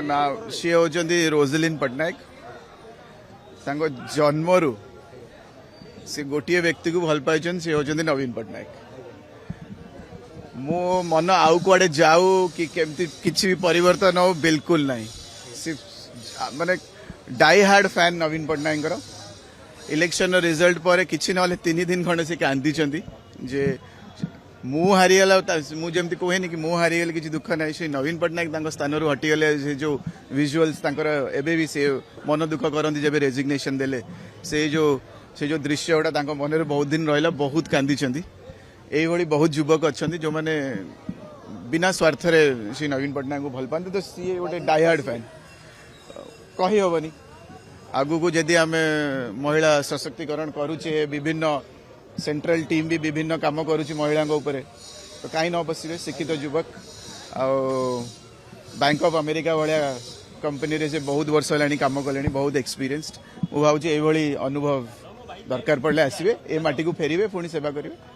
ना सी होचंदी रोजलिन पट्टनायक जन्मरू सी गोटे व्यक्ति को भल पाई सी होचंदी नवीन पट्टनायक मो मन आउ कुआडे जाऊ कि केमती किछि भी परिवर्तन हो बिल्कुल नहीं सिर्फ माने डाई हार्ड फैन नवीन पट्टनायक इलेक्शन रिजल्ट पर किछि नले 3 दिन खंडे से कांदी चंदी जे मु हारीगला मुझे कहेनि कि मु हारीगले किसी दुख ना से नवीन पट्टनायक स्थान हटिगले जो विजुअल्स एबे भी से मन दुख करती जब रेजिग्नेशन देले से जो दृश्य गुड़ा मन में बहुत दिन रहा बहुत कांदी यही बहुत युवक अच्छा जो मैंने बिना स्वार्थ से नवीन पट्टनायक को भल पाते तो सी गोटे डाइहार्ड फैन कही हेनी आगु को जदि आम महिला सशक्तिकरण करुचे विभिन्न सेंट्रल टीम भी विभिन्न काम करुच्ची महिला ऊपर तो कहीं न बसवे शिक्षित युवक bank of America Bhaya company रे से बहुत वर्ष है कम कले बहुत एक्सपीरियंस्ड मुझे भावी अनुभव दरकार पड़े आसवे ए माटी को फेरवे पुणी सेवा करेंगे।